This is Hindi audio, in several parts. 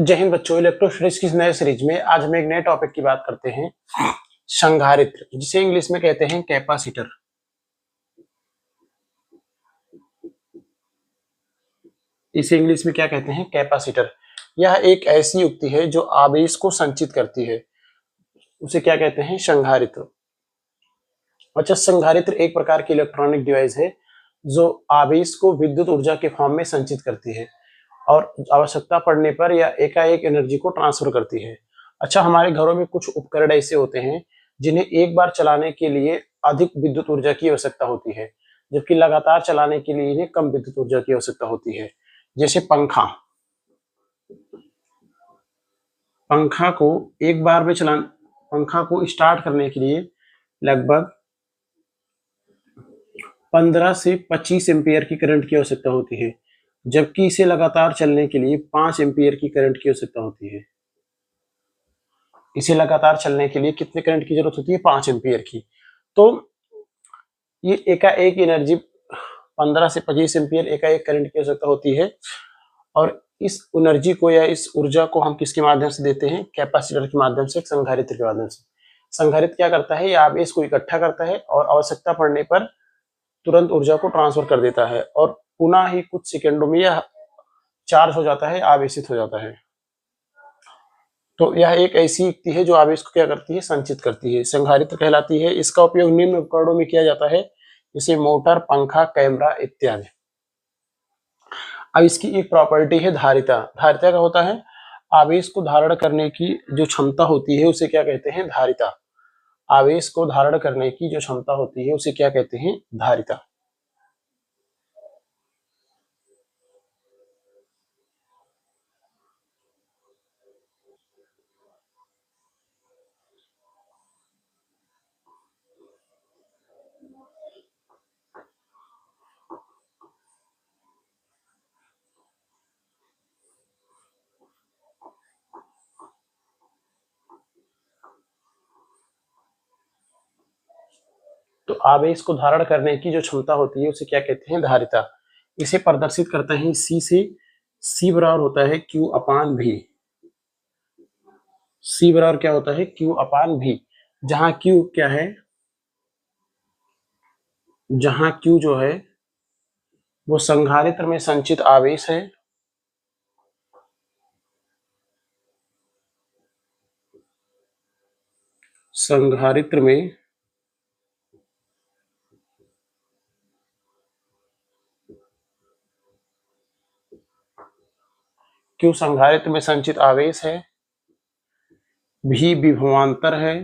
जय हिंद बच्चों, इलेक्ट्रोस्टैटिक्स की नए सीरीज में आज हम एक नए टॉपिक की बात करते हैं, संधारित्र, जिसे इंग्लिश में कहते हैं कैपेसिटर। इसे इंग्लिश में क्या कहते हैं? कैपेसिटर। यह एक ऐसी युक्ति है जो आवेश को संचित करती है, उसे क्या कहते हैं? संधारित्र। अच्छा, संधारित्र एक प्रकार की इलेक्ट्रॉनिक डिवाइस है जो आवेश को विद्युत ऊर्जा के फॉर्म में संचित करती है और आवश्यकता पड़ने पर या एकाएक एनर्जी को ट्रांसफर करती है। अच्छा, हमारे घरों में कुछ उपकरण ऐसे होते हैं जिन्हें एक बार चलाने के लिए अधिक विद्युत ऊर्जा की आवश्यकता होती है, जबकि लगातार चलाने के लिए इन्हें कम विद्युत ऊर्जा की आवश्यकता होती है। जैसे पंखा। पंखा को एक बार में चला पंखा को स्टार्ट करने के लिए लगभग 15 से 25 एम्पियर की करंट की आवश्यकता होती है, जबकि इसे लगातार चलने के लिए 5 एम्पियर की करंट की आवश्यकता होती है। इसे लगातार चलने के लिए कितने करंट की जरूरत होती है? 5 एम्पियर की। तो ये एकाएक एनर्जी 15 से 25 एम्पियर एकाएक करंट की आवश्यकता होती है, और इस एनर्जी को या इस ऊर्जा को हम किसके माध्यम से देते हैं? कैपेसिटर के माध्यम से, संधारित्र के माध्यम से। संधारित्र क्या करता है? यह आवेश को इकट्ठा करता है और आवश्यकता पड़ने पर तुरंत ऊर्जा को ट्रांसफर कर देता है और पुनः ही कुछ सेकेंडों में यह चार्ज हो जाता है, आवेशित हो जाता है। तो यह एक ऐसी युक्ति है जो आवेश को क्या करती है? संचित करती है, संधारित्र कहलाती है। इसका उपयोग निम्न उपकरणों में किया जाता है, जैसे मोटर, पंखा, कैमरा इत्यादि। अब इसकी एक प्रॉपर्टी है धारिता। धारिता का होता है आवेश को धारण करने की जो क्षमता होती है उसे क्या कहते हैं? धारिता। आवेश को धारण करने की जो क्षमता होती है उसे क्या कहते हैं? धारिता। तो आवेश को धारण करने की जो क्षमता होती है उसे क्या कहते हैं? धारिता। इसे प्रदर्शित करते हैं सी से। सी बराबर होता है क्यू अपान भी। सी बराबर क्या होता है? क्यू अपान भी। जहां क्यू क्या है? जहां क्यू जो है वो संधारित्र में संचित आवेश है, संधारित्र में क्यू संधारित्र में संचित आवेश है, भी विभवांतर है,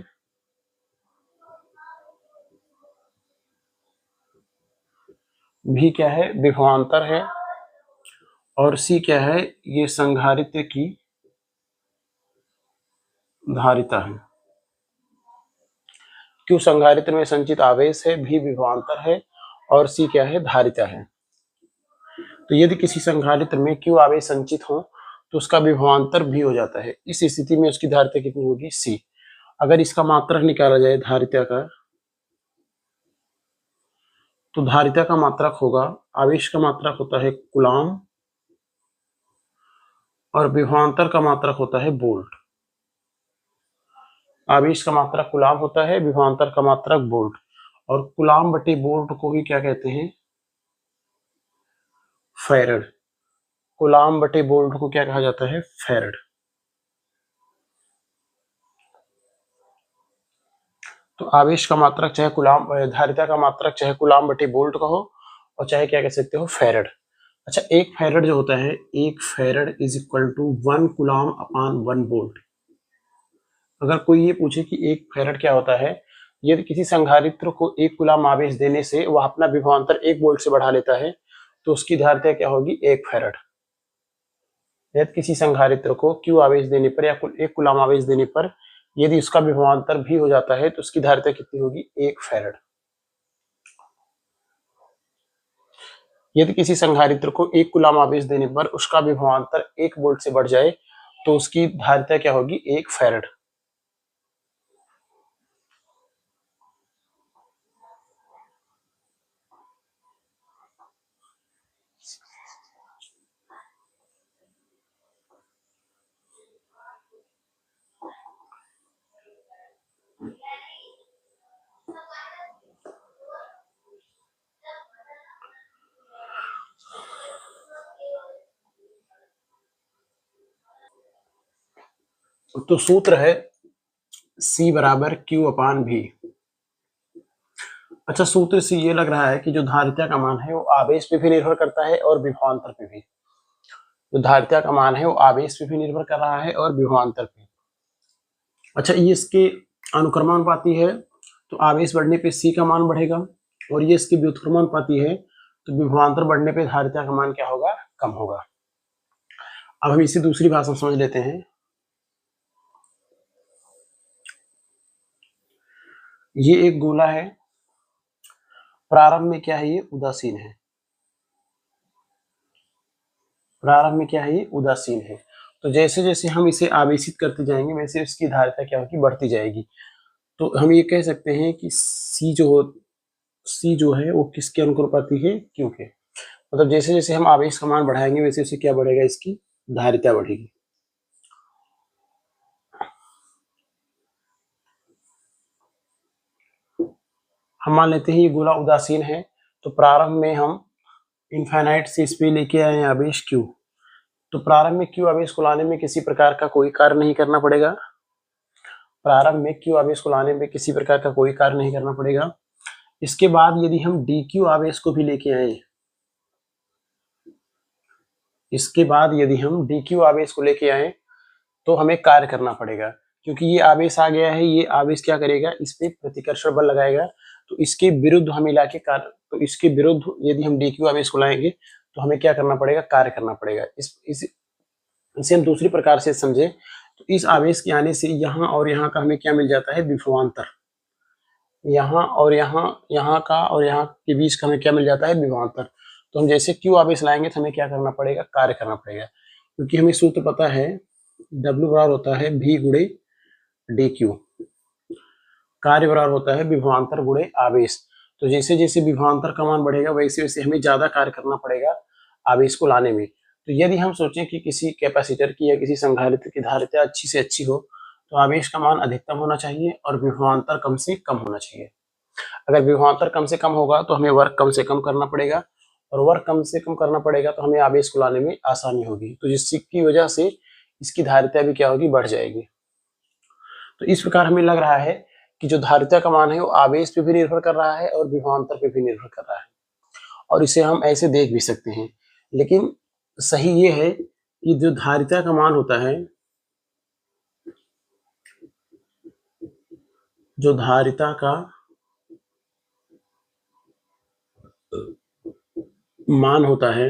भी क्या है? विभवांतर है, और सी क्या है? ये संधारित्र की धारिता है। क्यू संधारित्र में संचित आवेश है, भी विभवांतर है, और सी क्या है? धारिता है। तो यदि किसी संधारित्र में क्यू आवेश संचित हो तो उसका विभवांतर भी हो जाता है। इस स्थिति में उसकी धारिता कितनी होगी? सी। अगर इसका मात्रक निकाला जाए धारिता का, तो धारिता का मात्रक होगा, आवेश का मात्रक होता है कूलाम, और विभवांतर का मात्रक होता है वोल्ट। आवेश का मात्रक कूलाम होता है, विभवांतर का मात्रक वोल्ट, और कूलाम बटे वोल्ट को ही क्या कहते हैं? फैरड। कूलाम बटे वोल्ट को क्या कहा जाता है? फैरड। तो आवेश का मात्रक चाहे कूलाम, धारिता का मात्रक चाहे कूलाम बटे वोल्ट का हो, और चाहे क्या कह सकते हो? फैरड। अच्छा, एक फैरड जो होता है, एक farad is equal to 1 coulomb upon 1 volt. अगर कोई ये पूछे कि एक फैरड क्या होता है, यदि किसी संधारित्र को 1 कूलाम आवेश देने से वह अपना विभवांतर 1 वोल्ट से बढ़ा लेता है, तो उसकी धारिता क्या होगी? 1 फैरड। यदि किसी संधारित्र को क्यू आवेश देने पर या 1 कूलाम आवेश देने पर यदि उसका विभवांतर भी हो जाता है तो उसकी धारिता कितनी होगी? 1 फैरड। यदि किसी संधारित्र को 1 कूलाम आवेश देने पर उसका विभवांतर 1 वोल्ट से बढ़ जाए तो उसकी धारिता क्या होगी? 1 फैरड। तो सूत्र है C बराबर Q अपान V। अच्छा, सूत्र से ये लग रहा है कि जो धारिता का मान है वो आवेश पे भी निर्भर करता है और विभवांतर पे भी। जो धारिता का मान है वो आवेश पे भी निर्भर कर रहा है और विभवांतर पे। अच्छा, ये इसके अनुक्रमानुपाती है तो आवेश बढ़ने पे C का मान बढ़ेगा, और ये इसके व्युत्क्रमानुपाती है तो विभवांतर बढ़ने पे धारिता का मान क्या होगा, कम होगा। अब हम इसे दूसरी भाषा में समझ लेते हैं। ये एक गोला है, प्रारंभ में क्या है, ये उदासीन है। प्रारंभ में क्या है, ये उदासीन है। तो जैसे जैसे हम इसे आवेशित करते जाएंगे वैसे इसकी धारिता क्या होगी, बढ़ती जाएगी। तो हम ये कह सकते हैं कि C जो है वो किसके अनुक्रमानुपाती है, Q के। मतलब जैसे जैसे हम आवेश का मान बढ़ाएंगे वैसे वैसे क्या बढ़ेगा, इसकी धारिता बढ़ेगी। हम मान लेते हैं ये गोला उदासीन है, तो प्रारंभ में हम इनफाइनाइट से इस पे लेके आए हैं आवेश Q। तो प्रारंभ में Q आवेश को लाने में किसी प्रकार का कोई कार्य नहीं करना पड़ेगा। प्रारंभ में Q आवेश को लाने में किसी प्रकार का कोई कार्य नहीं करना पड़ेगा। इसके बाद यदि हम dQ आवेश को भी लेके आए, इसके बाद यदि हम dQ आवेश को लेके आए तो हमें कार्य करना पड़ेगा, क्योंकि ये आवेश आ गया है। ये आवेश क्या करेगा, इस पे प्रतिकर्षण बल लगाएगा, तो इसके विरुद्ध हम मिला के कार्य, तो इसके विरुद्ध यदि हम dQ आवेश को लाएंगे तो हमें क्या करना पड़ेगा, कार्य करना पड़ेगा। इसे हम दूसरी प्रकार से समझे तो इस आवेश के आने से यहाँ और यहाँ का हमें क्या मिल जाता है, विभवांतर। यहाँ और यहाँ का और यहाँ के बीच का हमें क्या मिल जाता है, विभवांतर। तो हम जैसे Q आवेश लाएंगे तो हमें क्या करना पड़ेगा, कार्य करना पड़ेगा, क्योंकि हमें सूत्र पता है W बराबर होता है V गुणे dQ, कार्य बराबर होता है विभवांतर गुणे आवेश। तो जैसे जैसे विभवांतर का मान बढ़ेगा वैसे वैसे हमें ज्यादा कार्य करना पड़ेगा आवेश को लाने में। तो यदि हम सोचें कि किसी कैपेसिटर की या किसी संधारित्र की धारिता अच्छी से अच्छी हो तो आवेश का मान अधिकतम होना चाहिए और विभवांतर कम से कम होना चाहिए। अगर विभवांतर कम से कम होगा तो हमें वर्क कम से कम करना पड़ेगा, और वर्क कम से कम करना पड़ेगा तो हमें आवेश को लाने में आसानी होगी, तो जिसकी वजह से इसकी धारिता भी क्या होगी, बढ़ जाएगी। तो इस प्रकार हमें लग रहा है कि जो धारिता का मान है वो आवेश पे भी निर्भर कर रहा है और विभवांतर पे भी निर्भर कर रहा है, और इसे हम ऐसे देख भी सकते हैं। लेकिन सही ये है कि जो धारिता का मान होता है, जो धारिता का मान होता है,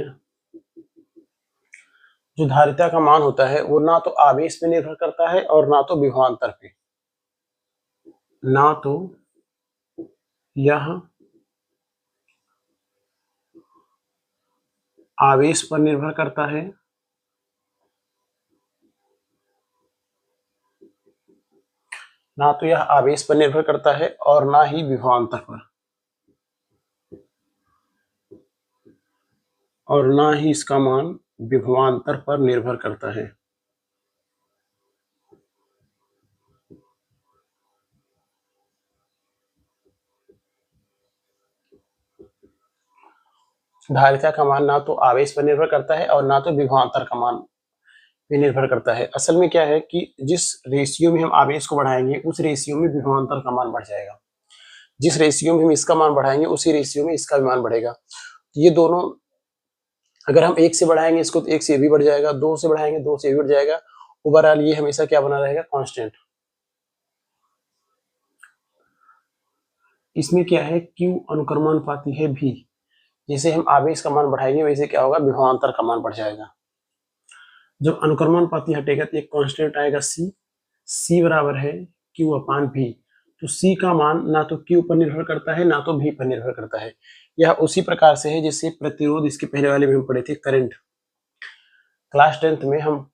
जो धारिता का मान होता है वो ना तो आवेश पे निर्भर करता है और ना तो विभवांतर पे। ना तो यह आवेश पर निर्भर करता है ना तो यह आवेश पर निर्भर करता है और ना ही विभवांतर पर, और ना ही इसका मान विभवांतर पर निर्भर करता है। धारिता का मान ना तो आवेश पर निर्भर करता है और ना तो विभवांतर का मान पे निर्भर करता है। असल में क्या है कि जिस रेशियो में हम आवेश को बढ़ाएंगे उस रेशियो में विभवांतर का मान बढ़ जाएगा, जिस रेशियो में हम इसका मान बढ़ाएंगे उसी रेशियो में इसका भी मान बढ़ेगा। तो ये दोनों, अगर हम 1 से बढ़ाएंगे इसको तो 1 से ये भी बढ़ जाएगा, 2 से बढ़ाएंगे 2 से ये भी बढ़ जाएगा। ओवरऑल ये हमेशा क्या बना रहेगा, कांस्टेंट। इसमें क्या है, Q अनुक्रमानुपाती है V। जैसे हम आवेश का मान बढ़ाएंगे वैसे क्या होगा, विभवांतर का मान बढ़ जाएगा। जब अनुक्रमानुपाती हटेगा तो एक कांस्टेंट आएगा C बराबर है Q अपान V। तो C का मान ना तो Q पर निर्भर करता है ना तो V पर निर्भर करता है। यह उसी प्रकार से है जैसे प्रतिरोध, इसके पहले वाले में हम पढ़े थे करंट। क्लास 10th में हम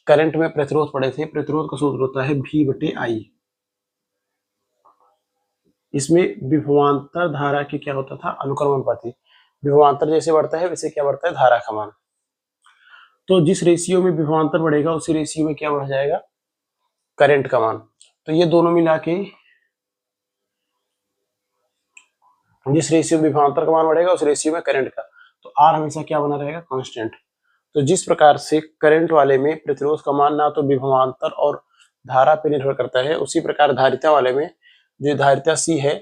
करंट में प्रतिरोध पढ़े थे। प्रतिरोध का सूत्र होता है V/I। इसमें विभवांतर धारा की क्या होता था, अनुक्रमानुपाती। विभवांतर जैसे बढ़ता है वैसे क्या बढ़ता है, धारा का मान। तो जिस रेशियो में विभवांतर बढ़ेगा उसी रेशियो में क्या बढ़ जाएगा, करंट का मान। तो ये दोनों मिला के जिस रेशियो में विभवांतर का मान बढ़ेगा उस रेशियो में करंट का, तो R हमेशा क्या बना रहेगा, कांस्टेंट। तो जिस प्रकार से करंट वाले में प्रतिरोध का मान ना तो विभवांतर और धारा पे निर्भर करता है, उसी प्रकार धारिता वाले में जो धारिता C है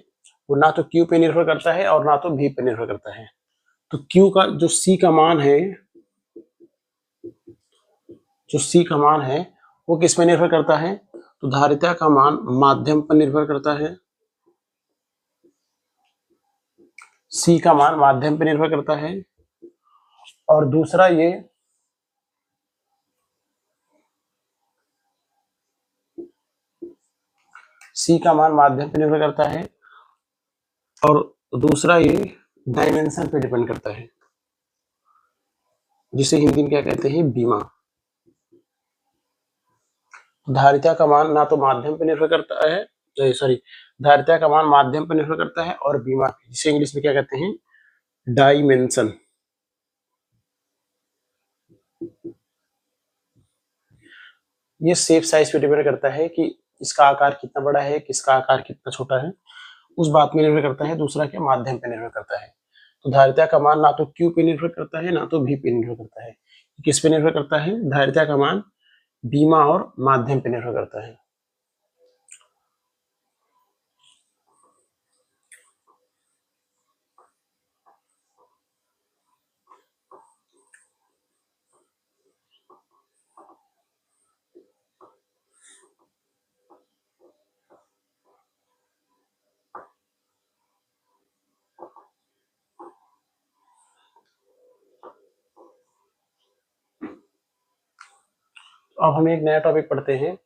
वो ना तो Q पे निर्भर करता है और ना तो V पे निर्भर करता है। तो Q का जो C का मान है, जो C का मान है वो किस पे निर्भर करता है? तो धारिता का मान माध्यम पर निर्भर करता है। C का मान माध्यम पर निर्भर करता है। और दूसरा ये C का मान माध्यम पर निर्भर करता है और दूसरा ये डायमेंशन पे डिपेंड करता है, जिसे हिंदी में क्या कहते हैं? बीमा। धारिता का मान ना तो माध्यम पर निर्भर करता है, धारिता का मान माध्यम पर निर्भर करता है और बीमा, जिसे इंग्लिश में क्या कहते हैं? डायमेंशन। ये शेप साइज पे डिपेंड करता है कि इसका आकार कितना बड़ा है, किसका आकार कितना छोटा है, उस बात में निर्भर करता है। दूसरा क्या? माध्यम पे निर्भर करता है। तो धारिता का मान ना तो Q पे निर्भर करता है ना तो V पे निर्भर करता है। किस पे निर्भर करता है? धारिता का मान बीमा और माध्यम पे निर्भर करता है। अब हम एक नया टॉपिक पढ़ते हैं,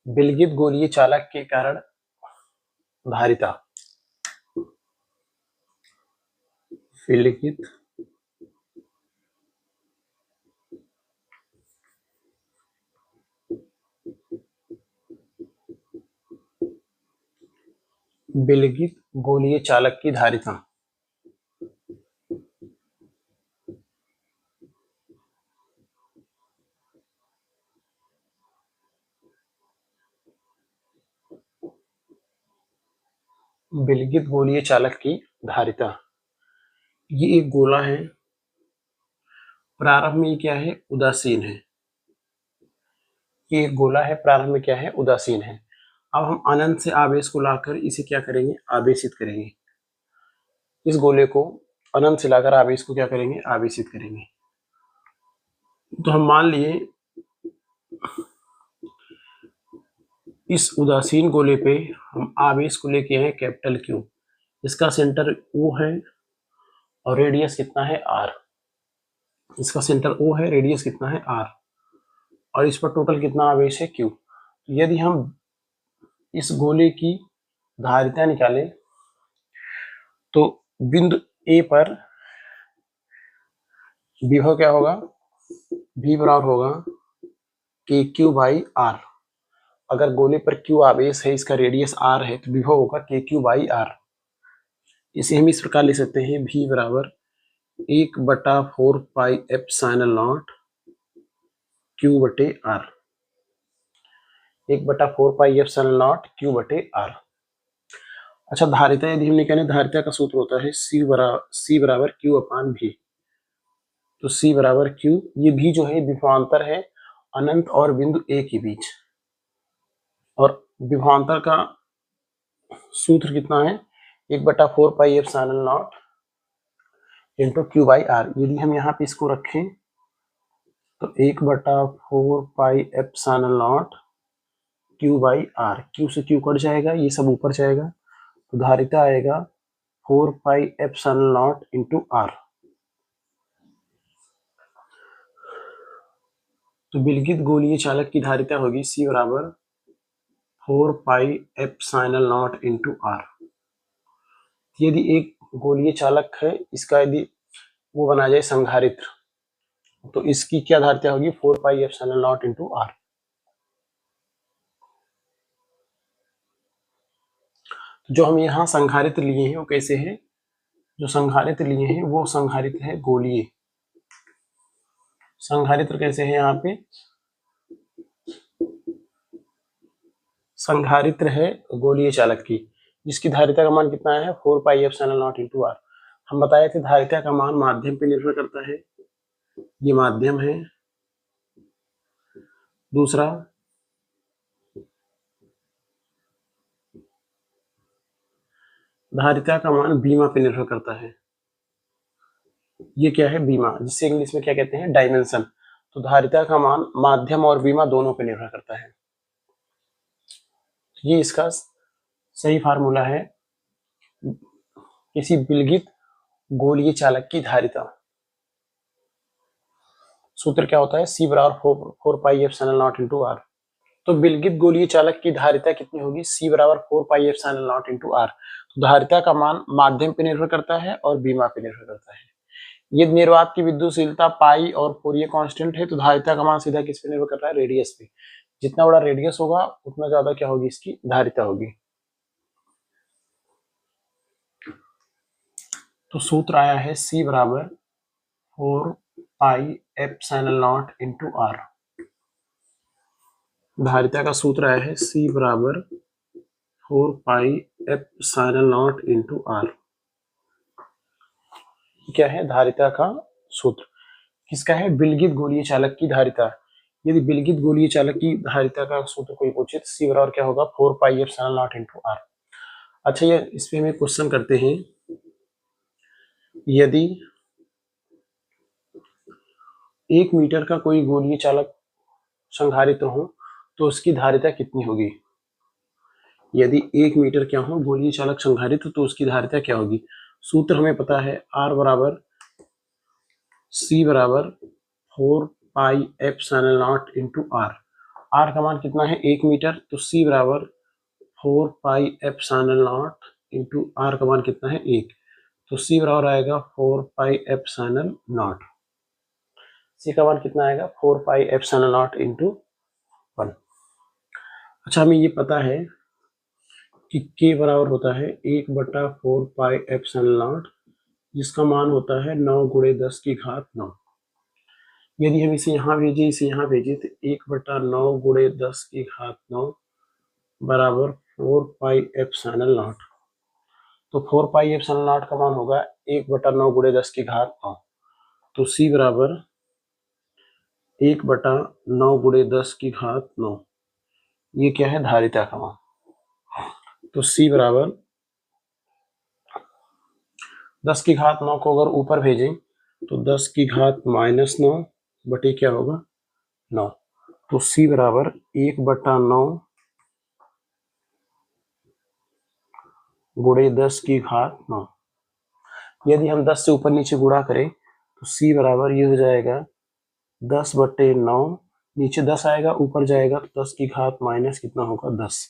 विलगित गोलीय चालक के कारण धारिता। विलगित विलगित गोलीय चालक की धारिता। विलगित गोलीय चालक की धारिता। ये एक गोला है, प्रारंभ में क्या है? उदासीन है। ये एक गोला है, प्रारंभ में क्या है? उदासीन है। अब हम अनंत से आवेश को लाकर इसे क्या करेंगे? आवेशित करेंगे। इस गोले को अनंत से लाकर आवेश को क्या करेंगे? आवेशित करेंगे। तो हम मान लिए इस उदासीन गोले पे हम आवेश को लेके आए कैपिटल Q। इसका सेंटर O है और रेडियस कितना है? R। इसका सेंटर O है, रेडियस कितना है? R। और इस पर टोटल कितना आवेश है? Q। यदि हम इस गोले की धारिता निकालें तो बिंदु A पर विभव क्या होगा? V बराबर होगा KQ बाई R। अगर गोले पर Q आवेश है, इसका रेडियस R है, तो विभव होगा KQ बाई R। इसे हम इस प्रकार लिख सकते हैं, V बराबर 1/4 पाई एप्सिलॉन नॉट Q बटे R। 1/4 pi epsilon not Q बटे R। अच्छा, धारिता यदि हम निकालें, धारिता का सूत्र होता है C बराबर Q अपान V। तो C बराबर Q, ये V जो है विभवांतर है अनंत और बिंदु A के बीच, और विभवांतर का सूत्र कितना है? 1/4 पाई epsilon not into Q by R। यदि हम यहाँ पे इसको रखें तो 1/4 पाई epsilon not Q by R। Q से Q कट जाएगा, ये सब ऊपर जाएगा, तो धारिता आएगा 4 pi epsilon not into R। तो विलगित गोलीय चालक की धारिता होगी C बराबर 4 pi epsilon not into R। यदि एक गोलीय चालक है, इसका यदि वो बना जाए संधारित्र, तो इसकी क्या धारिता होगी? 4 pi epsilon not into R। जो हम यहाँ संधारित्र लिए हैं वो कैसे है? जो संधारित्र लिए हैं वो संधारित्र है गोलीय। संधारित्र कैसे है? यहाँ पे संधारित्र है गोलीय चालक की, जिसकी धारिता का मान कितना है? 4 pi epsilon not into R। हम बताए थे धारिता का मान माध्यम पे निर्भर करता है, ये माध्यम है, दूसरा धारिता का मान बीमा पे निर्भर करता है। ये क्या है? बीमा, जिससे इंग्लिश में क्या कहते हैं? डायमेंशन। तो धारिता का मान माध्यम और बीमा दोनों पे निर्भर करता है। ये इसका सही फार्मूला है। किसी विलगित गोलीय चालक की धारिता, सूत्र क्या होता है? C बराबर 4 pi epsilon not into R. तो विलगित गोलीय चालक की धारिता कितनी होगी? C बराबर 4 pi epsilon not into R. तो धारिता का मान माध्यम पे निर्भर करता है और बीमा पे निर्भर करता है। यदि निर्वात की विद्युतशीलता पाई और फूरियर कांस्टेंट है तो धारिता का मान सीधा किस पे निर्भर कर रहा है? रेडियस पे। जितना बड़ा रेडियस होगा उतना ज्यादा क्या होगी? इसकी धारिता होगी। तो सूत्र आया है C बराबर 4 pi epsilon not into R. धारिता का सूत्र आया है C बराबर 4 pi epsilon not into R. क्या है? धारिता का सूत्र। किसका है? विलगित गोलीय चालक की धारिता। यदि विलगित गोलीय चालक की धारिता का सूत्र कोई पूछे तो C बराबर क्या होगा? 4 pi epsilon not into R. अच्छा, ये इस पे हमें क्वेश्चन करते हैं, यदि 1 मीटर का कोई गोलीय चालक संधारित्र हो तो उसकी धारिता कितनी होगी? यदि 1 मीटर क्या हो गोलीय चालक संधारित्र तो उसकी धारिता क्या होगी? सूत्र हमें पता है, R बराबर C बराबर 4 pi epsilon not into R. R का मान कितना है? 1 मीटर। तो C बराबर 4 pi epsilon not into R का मान कितना है? 1। तो C बराबर आएगा 4 पाई एप्सिलॉन नॉट। C का मान कितना आएगा? 4 पाई एप्सिलॉन नॉट इंटू 1। अच्छा, हमें ये पता है कि K बराबर होता है 1/4 पाई एप्सिलॉन नॉट, जिसका मान होता है 9 गुणे 10 की घात 9। यदि हम इसे यहाँ भेजें, इसे यहाँ भेजें तो 1/9 गुणे 10 की घात 9 बराबर 4 पाई एप्सिलॉन नॉट। तो 4 पाई एप्सिलॉन नॉट का मान होगा 1/9 गुणे 10 की घात 9। तो C बराबर 1/9 गुणे 10 की घात 9। ये क्या है? धारिता का मान। तो C बराबर 10 की घात 9 को अगर ऊपर भेजें तो 10 की घात -9 बटे क्या होगा? 9। तो C बराबर 1/9 गुणे 10 की घात 9। यदि हम 10 से ऊपर नीचे गुणा करें तो C बराबर ये हो जाएगा 10/9। नीचे 10 आएगा, ऊपर जाएगा तो 10 की घात माइनस कितना होगा? 10।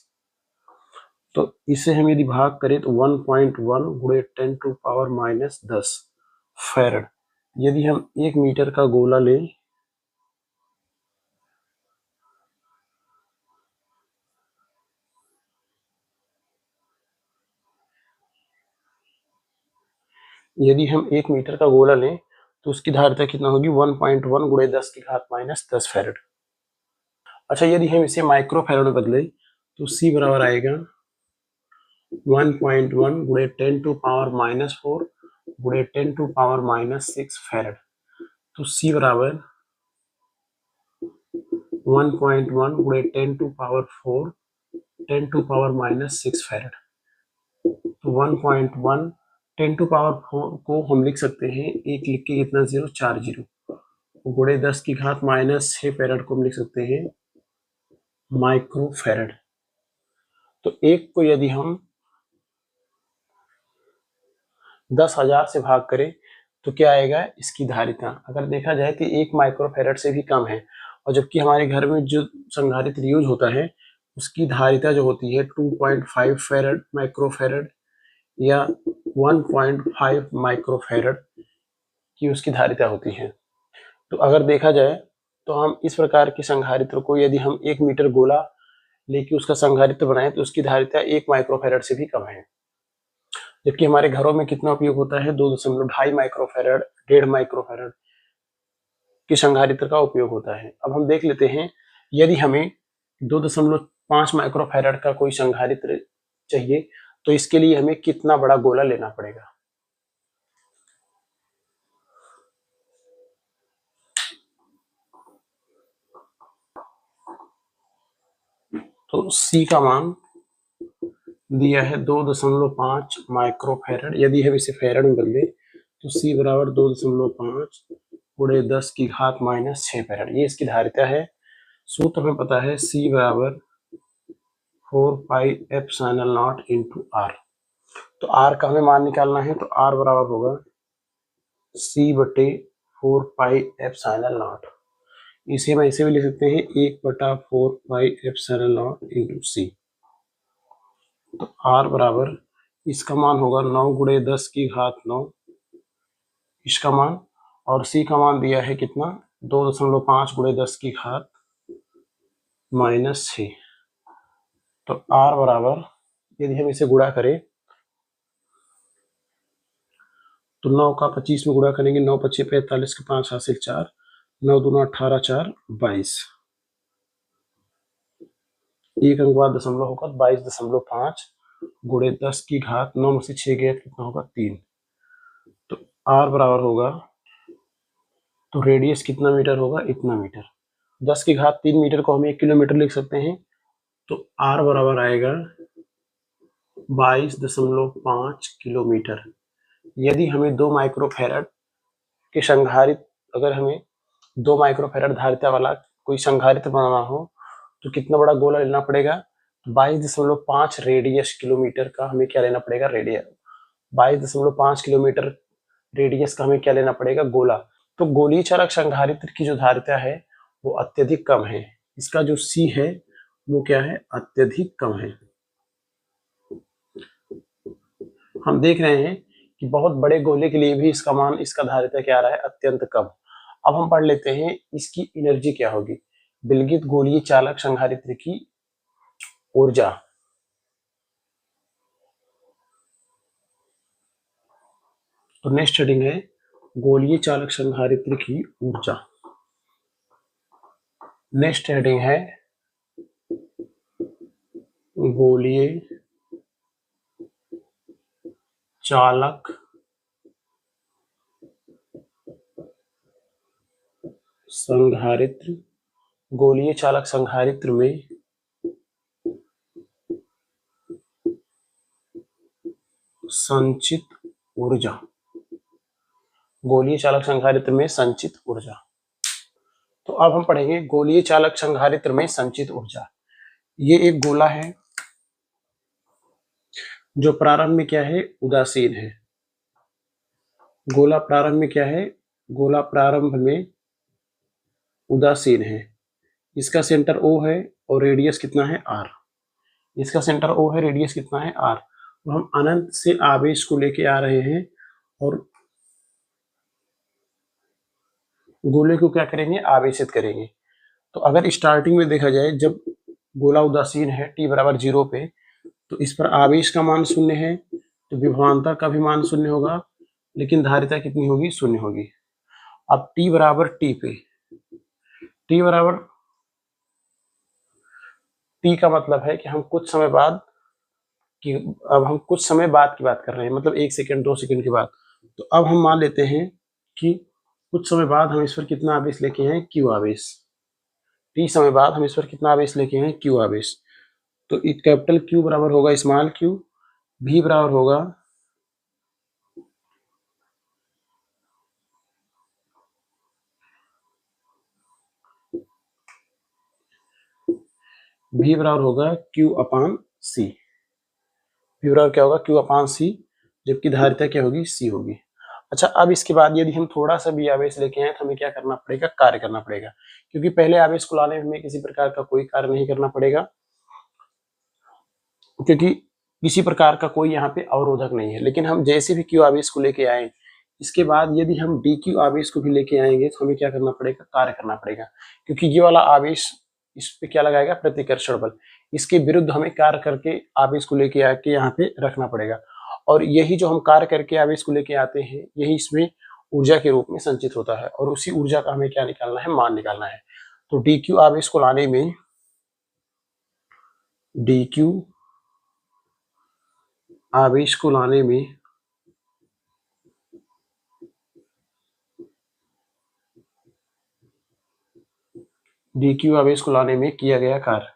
तो इसे हम यदि भाग करें तो 1.1 गुणे 10 टू पावर -10 फैरड। यदि हम 1 मीटर का गोला लें, यदि हम 1 मीटर का गोला लें तो उसकी धारिता कितना होगी? 1.1 गुणे 10 की घात -10 फैरड। अच्छा, यदि हम इसे माइक्रो फैरड में बदले तो C बराबर आएगा 1.1 गुणे 10 टू पावर -4 गुणे 10 टू पावर -6 फैरड। तो C बराबर 1.1 गुणे 10 to power 4 10 to power -6 farad. तो 1.1 10 टू पावर 4 को हम लिख सकते हैं, एक लिख के कितना? 0, 4 जीरो गुणे 10 की घात -6 फैरड को हम लिख सकते हैं माइक्रो फैरड। तो एक को यदि हम 10,000 से भाग करें तो क्या आएगा? इसकी धारिता अगर देखा जाए तो 1 माइक्रो फैरड से भी कम है, और जबकि हमारे घर में जो संधारित्र यूज होता है उसकी धारिता जो होती है 2.5 फैरड माइक्रो फैरड या 1.5 माइक्रो फैरड की उसकी धारिता होती है। तो अगर देखा जाए तो हम इस प्रकार के संधारित्र को यदि हम 1 मीटर गोला लेके उसका संधारित्र बनाए तो उसकी धारिता 1 माइक्रो फैरड से भी कम है। जबकि हमारे घरों में कितना उपयोग होता है? 2.5 माइक्रो फैरड, 1.5 माइक्रो फैरड के संधारित्र का उपयोग होता है। अब हम देख लेते हैं, यदि हमें 2.5 माइक्रो फैरड का कोई संधारित्र चाहिए तो इसके लिए हमें कितना बड़ा गोला लेना पड़ेगा? तो सी का मान दिया है 2.5 माइक्रोफेरेड। यदि हम इसे फेरेड में बदले तो सी बराबर 2.5 गुणे 10 की घात -6 फेरेड, ये इसकी धारिता है। सूत्र हमें पता है सी बराबर 4 pi epsilon not into R. तो आर का हमें मान निकालना है, तो आर बराबर होगा सी बटे 4 पाई एप्सिलॉन नॉट। इसे हम ऐसे भी लिख सकते हैं 1/4 पाई एप्सिलॉन नॉट इंटू सी। तो आर बराबर इसका मान होगा 9 गुणे 10 की घात 9, इसका मान, और सी का मान दिया है कितना 2.5 गुणे 10 की घात -6। तो आर बराबर यदि हम इसे गुणा करें तो 9 का 25 में गुणा करेंगे, 9 × 5 = 45 के 5 हासिल 4, 9 दूना 18, 4 22, एक अंक बाद दशमलव होगा 22.5 गुणे 10 की घात 9 में से 6 गया कितना होगा 3। तो आर बराबर होगा, तो रेडियस कितना मीटर होगा, इतना मीटर। 10 की घात 3 मीटर को हम 1 किलोमीटर लिख सकते हैं। तो आर बराबर आएगा 22.5 किलोमीटर। यदि हमें 2 माइक्रोफेरेड के संधारित्र, अगर हमें 2 माइक्रोफेरेड धारिता वाला कोई संधारित्र बनाना हो तो कितना बड़ा गोला लेना पड़ेगा, 22.5 रेडियस किलोमीटर का हमें क्या लेना पड़ेगा, रेडियस 22.5 किलोमीटर रेडियस का हमें क्या लेना पड़ेगा, गोला। तो गोलीय चालक संधारित्र की जो धारिता है वो अत्यधिक कम है, इसका जो सी है वो क्या है, अत्यधिक कम है। हम देख रहे हैं कि बहुत बड़े गोले के लिए भी इसका मान, इसका धारिता क्या आ रहा है, अत्यंत कम। अब हम पढ़ लेते हैं इसकी एनर्जी क्या होगी, विलगित गोलीय चालक संधारित्र की ऊर्जा। तो नेक्स्ट हेडिंग है गोलीय चालक संधारित्र की ऊर्जा। नेक्स्ट हेडिंग है गोलीय चालक संधारित्र। गोलीय चालक संधारित्र में संचित ऊर्जा। गोलीय चालक संधारित्र में संचित ऊर्जा। तो अब हम पढ़ेंगे गोलीय चालक संधारित्र में संचित ऊर्जा। ये एक गोला है जो प्रारंभ में क्या है, उदासीन है। गोला प्रारंभ में क्या है, गोला प्रारंभ में उदासीन है। इसका सेंटर O है और रेडियस कितना है R। इसका सेंटर O है, रेडियस कितना है R। तो हम अनंत से आवेश को लेके आ रहे हैं और गोले को क्या करेंगे, आवेशित करेंगे। तो अगर स्टार्टिंग में देखा जाए, जब गोला उदासीन है t बराबर 0 पे, तो इस पर आवेश का मान 0 है, तो विभवांतर का भी मान 0 होगा, लेकिन धारिता कितनी होगी, 0 होगी। अब t बराबर t पे, t बराबर t का मतलब है कि हम कुछ समय बाद कि, अब हम कुछ समय बाद की बात कर रहे हैं, मतलब 1 सेकंड 2 सेकंड के बाद। तो अब हम मान लेते हैं कि कुछ समय बाद हम इस पर कितना आवेश लेके हैं, q आवेश। t समय बाद हम इस पर कितना आवेश लेके हैं, q आवेश। तो कैपिटल Q बराबर होगा स्मॉल q, v बराबर होगा Q अपान C। v बराबर क्या होगा, Q अपान C, जबकि धारिता क्या होगी, C होगी। अच्छा, अब इसके बाद यदि हम थोड़ा सा भी आवेश लेके आए तो हमें क्या करना पड़ेगा, कार्य करना पड़ेगा, क्योंकि पहले आवेश को लाने में हमें किसी प्रकार का कोई कार्य नहीं करना पड़ेगा, क्योंकि किसी प्रकार का कोई यहाँ पे अवरोधक नहीं है। लेकिन हम जैसे भी Q आवेश को लेके आए, इसके बाद यदि हम dq आवेश को भी लेके आएंगे तो हमें क्या करना पड़ेगा, कार्य करना पड़ेगा, क्योंकि ये वाला आवेश इस पे क्या लगाएगा, प्रतिकर्षण बल। इसके विरुद्ध हमें कार्य करके आवेश को लेके आके यहाँ पे रखना पड़ेगा, और यही जो हम कार्य करके आवेश को लेके आते हैं, यही इसमें ऊर्जा के रूप में संचित होता है, और उसी ऊर्जा का हमें क्या निकालना है, मान निकालना है। तो dq आवेश को लाने में, dq आवेश को लाने में dq आवेश को लाने में किया गया कार्य,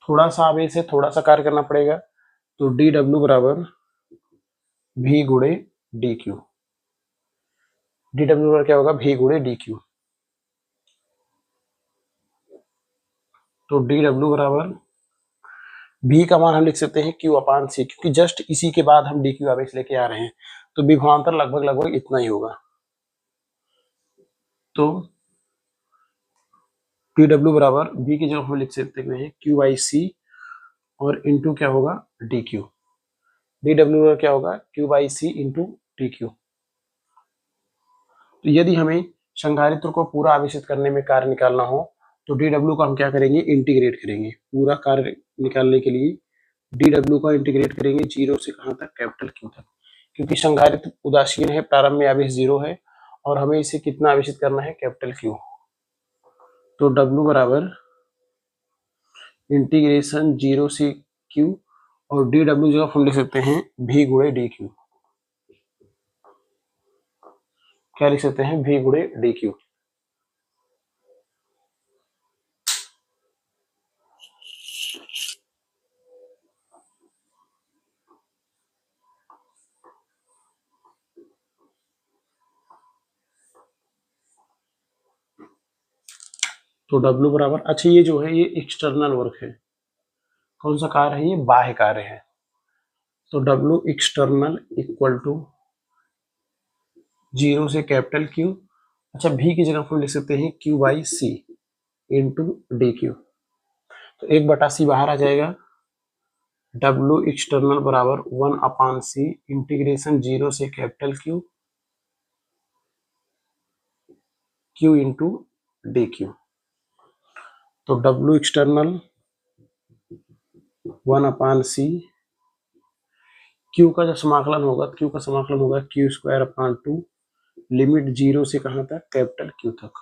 थोड़ा सा आवेश है, थोड़ा सा कार्य करना पड़ेगा, तो डी डब्ल्यू बराबर भी गुणे डी क्यू। डी डब्ल्यू बराबर क्या होगा, भी गुणे डी क्यू। तो डी डब्ल्यू बराबर भी का मान हम लिख सकते हैं क्यू अपान सी, क्योंकि जस्ट इसी के बाद हम डी क्यू आवेश लेके आ रहे हैं, तो विभवांतर लगभग लगभग इतना ही होगा। तो डी डब्ल्यू बराबर बी की जगह हम लिख सकते हैं क्यू बाई सी और इंटू क्या होगा डी क्यू। डी डब्ल्यू बराबर क्या होगा, Q by C into D Q. तो यदि हमें संधारित्र को पूरा आवेशित करने में कार्य निकालना हो तो डी डब्ल्यू का हम क्या करेंगे, इंटीग्रेट करेंगे। पूरा कार्य निकालने के लिए डी डब्ल्यू का इंटीग्रेट करेंगे जीरो से कहां तक, कैपिटल क्यू तक, क्योंकि संधारित्र उदासीन है, प्रारंभ में आवेश जीरो है और हमें इसे कितना आवेशित करना है, कैपिटल क्यू। तो डब्ल्यू बराबर इंटीग्रेशन जीरो से क्यू और डी डब्ल्यू जो हम लिख सकते हैं भी गुणे डी क्यू। क्या लिख सकते हैं, भी गुणे डी क्यू। तो डब्ल्यू बराबर, अच्छा ये जो है ये एक्सटर्नल वर्क है, कौन सा कार्य है, ये बाह्य कार्य है। तो W external equal to zero से कैपिटल क्यू। अच्छा भी की जगह हम लिख सकते हैं Q by C into D Q. तो एक बटा सी बाहर आ जाएगा, डब्ल्यू एक्सटर्नल बराबर one upon C integration zero से capital Q Q into D Q. तो W external one upon C, Q का जब समाकलन होगा, क्यू का समाकलन होगा Q square upon two, limit zero से कहां तक, कैपिटल क्यू तक।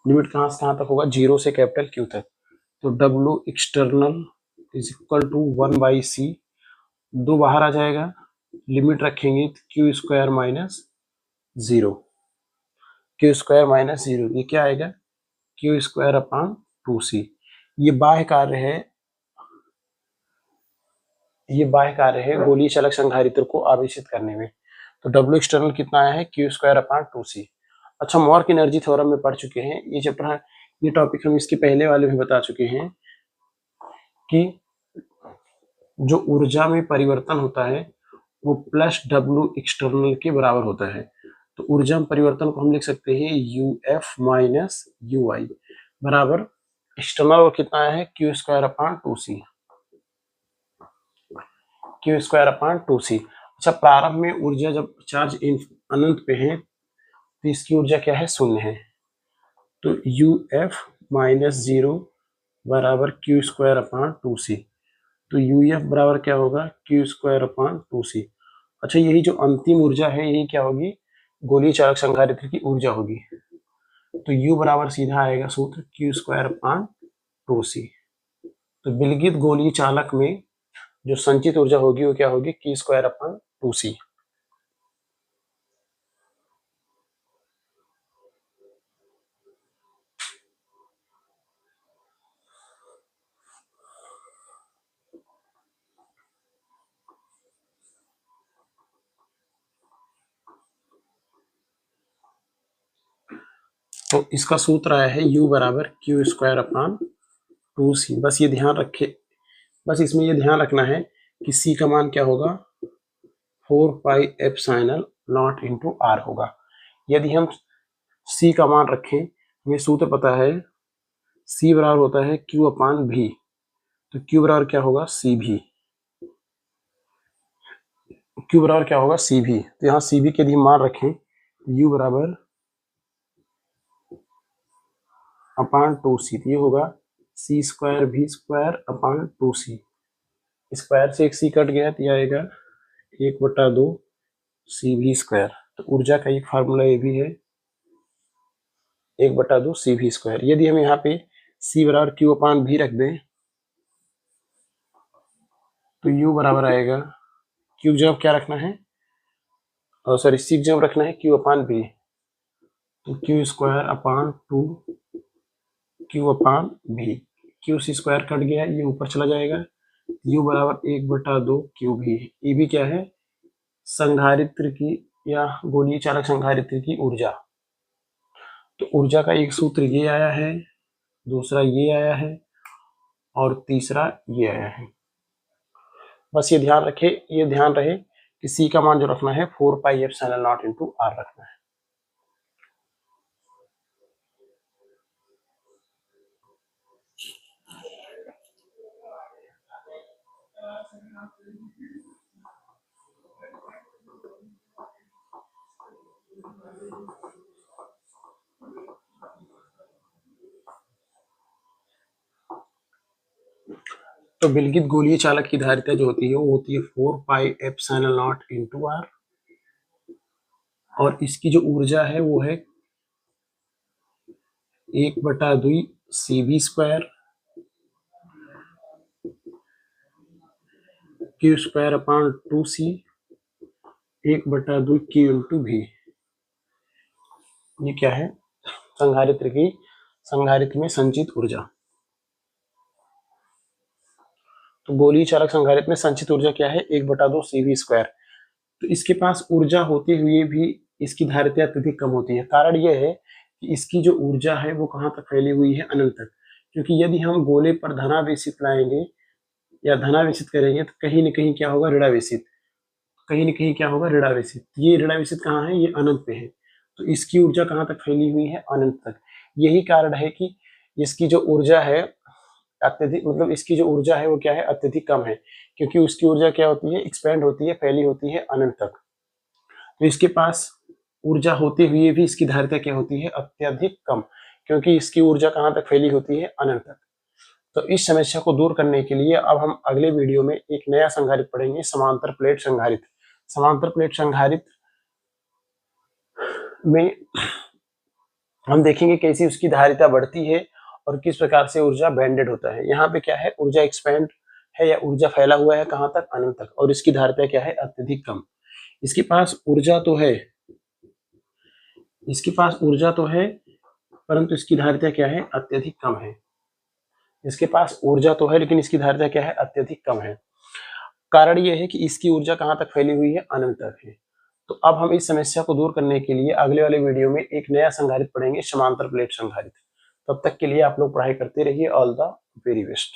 लिमिट कहां से कहां तक होगा, जीरो से कैपिटल क्यू तक। तो W external is equal to one by C, दो बाहर आ जाएगा, लिमिट रखेंगे Q square minus zero, Q square minus zero, ये क्या आएगा, Q square upon two C. ये बाह्य कार्य है, ये बाह्य कार्य है गोलीय चालक संधारित्र को आवेशित करने में। तो डब्ल्यू एक्सटर्नल कितना आया है, क्यू स्क्वायर अपान टू सी। अच्छा, मॉर्क एनर्जी थ्योरम में पढ़ चुके हैं ये चैप्टर, ये टॉपिक हम इसके पहले वाले में बता चुके हैं कि जो ऊर्जा में परिवर्तन होता है वो प्लस डब्ल्यू एक्सटर्नल के बराबर होता है। तो ऊर्जा में परिवर्तन को हम लिख सकते हैं यू एफ माइनस यू आई बराबर एक्सटर्नल और कितना आया है, क्यू स्क्वायर अपान टू सी, क्यू स्क्वायर अपान टू सी। अच्छा, प्रारंभ में ऊर्जा जब चार्ज अनंत पे है तो इसकी ऊर्जा क्या है, शून्य है। तो यू एफ माइनस जीरो बराबर क्यू स्क्वायर अपान टू सी। तो यू एफ बराबर क्या होगा, क्यू स्क्वायर अपान टू सी। अच्छा, यही जो अंतिम ऊर्जा है यही क्या होगी, गोलीय चालक संधारित्र की ऊर्जा होगी। तो यू बराबर सीधा आएगा सूत्र क्यू स्क्वायर अपान टू सी। तो विलगित गोलीय चालक में जो संचित ऊर्जा होगी वो क्या होगी, क्यू स्क्वायर अपान टू सी। तो इसका सूत्र आया है u बराबर क्यू स्क्वायर अपान टू सी। बस ये ध्यान रखे, बस इसमें ये ध्यान रखना है कि c का मान क्या होगा, four pi epsilon not into R होगा। यदि हम c का मान रखें, हमें सूत्र पता है c बराबर होता है q अपान भी, तो q बराबर क्या होगा, सी भी। q बराबर क्या होगा, सी भी। तो यहाँ सी भी के यदि मान रखें u बराबर अपान टू सी, ये होगा सी स्क्वायर भी स्क्वायर अपान टू सी। स्क्वायर से एक सी कट गया तो यह आएगा एक बटा दो सी भी स्क्वायर। तो ऊर्जा का एक फार्मूला ये भी है, एक बटा दो सी भी स्क्वायर। यदि हम यहाँ पे सी बराबर क्यू अपान भी रख दें तो यू बराबर आएगा, क्यू जब क्या रखना है, और सॉरी सी जब रखना है क्यू अपान भी, तो Q square upon two Q upon B. Q² cut गया, ये ऊपर चला जाएगा, U बराबर 1/2 QV। ये भी क्या है, संधारित्र की या गोलीय चालक संधारित्र की ऊर्जा। तो ऊर्जा का एक सूत्र ये आया है, दूसरा ये आया है और तीसरा ये आया है। बस ये ध्यान रहे कि C का मान जो रखना है 4πε0 इंटू R रखना है। तो विलगित गोलीय चालक की धारिता जो होती है वो होती है 4πε0 इंटू R, और इसकी जो ऊर्जा है वो है 1/2 CV² Q²/2C 1/2 Q into V। ये क्या है, संधारित्र में संचित ऊर्जा। तो गोलीय चालक संधारित्र में संचित ऊर्जा क्या है, 1/2 CV²। तो इसके पास ऊर्जा होते हुए भी इसकी धारिता अत्यधिक कम होती है। कारण यह है कि इसकी जो ऊर्जा है वो कहाँ तक फैली हुई है, अनंत तक। क्योंकि यदि हम गोले पर धनावेशित लाएंगे या धनावेशित करेंगे तो कहीं न कहीं क्या होगा, ऋणावेशित, कहीं न कहीं क्या होगा, ऋणावेशित। ये ऋणावेशित कहाँ है, ये अनंत पे है। तो इसकी ऊर्जा कहाँ तक फैली हुई है, अनंत तक। यही कारण है कि इसकी जो ऊर्जा है अत्यधिक, मतलब इसकी जो ऊर्जा है वो क्या है, अत्यधिक कम है। क्योंकि उसकी ऊर्जा क्या होती है, एक्सपेंड होती है, फैली होती है अनंत तक। तो इसके पास ऊर्जा होते हुए भी इसकी धारिता क्या होती है, अत्यधिक कम, क्योंकि इसकी ऊर्जा कहाँ तक फैली होती है, अनंत तक। तो इस समस्या को दूर करने के लिए अब हम अगले वीडियो में एक नया संधारित्र पढ़ेंगे, समांतर प्लेट संधारित्र। समांतर प्लेट संधारित्र में हम देखेंगे कैसी उसकी धारिता बढ़ती है और किस प्रकार से ऊर्जा बैंडेड होता है। यहाँ पे क्या है, ऊर्जा एक्सपेंड है या ऊर्जा फैला हुआ है कहाँ तक, अनंत तक, और इसकी धारिता क्या है, अत्यधिक कम। इसके पास ऊर्जा तो है, परंतु इसकी धारिता क्या है, अत्यधिक कम है। इसके पास ऊर्जा तो है लेकिन इसकी धारिता क्या है, अत्यधिक कम है। कारण यह है कि इसकी ऊर्जा कहाँ तक फैली हुई है, अनंत तक है। तो अब हम इस समस्या को दूर करने के लिए अगले वाले वीडियो में एक नया संधारित्र पढ़ेंगे, समांतर प्लेट संधारित्र। तब तक के लिए आप लोग पढ़ाई करते रहिए। All the very best.